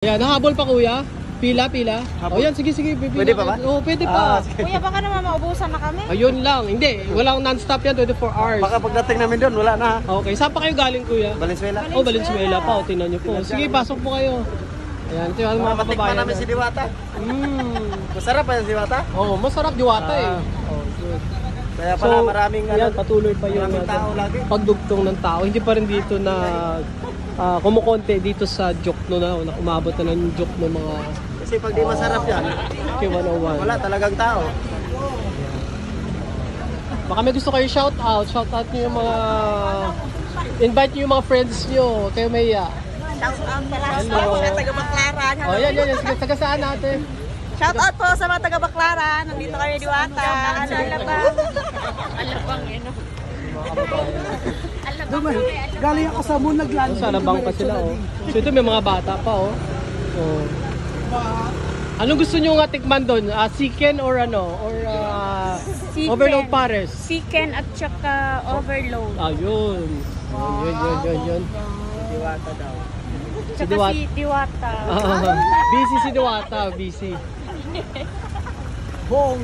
Ayan, nahabol pa kuya. Pila. O yan, sige, pipila. Pwede pa ba? Oo, pwede pa. Kuya, baka naman maubusan na kami. Ayun lang. Hindi, walang non-stop yan, 24 hours. Baka pagdating namin doon, wala na. Okay, saan pa kayo galing kuya? Valenzuela. Oh, Valenzuela pa. O, tingnan nyo po. Sige, pasok po kayo. Ayan, ito yung mga Matikman kababayan. namin si Diwata. Masarap pa yung si Diwata. Oo, masarap diwata eh. Oh, good. Kaya pala maraming yan, patuloy pa yung maraming tao lagi. pagdugtong ng tao. Hindi pa rin dito na kumukonti dito sa Jokno na umabot na ng Jokno mga Kasi pag di masarap yan, K101. wala talagang tao. Baka may gusto kayo shout out nyo yung mga invite nyo yung mga friends nyo kayo Maya. Shout out pala sa Hello. mga taga-Baklaran. Oh, yan. Sige, taga saan natin? Shout out po sa mga taga-Baklaran. Nandito kami Diwata. Alabang. Alabang, Galing ako sa moon naglaan. Sa Alabang pa sila oh. So ito may mga bata pa oh. Oh. Anong gusto nyo nga tikman doon? Chicken or ano? Or Chicken. overload pares? Chicken at saka overload. Ayun. Yun. Diwata daw. Tsaka Diwata. si Diwata. Busy si Diwata, busy. Bong.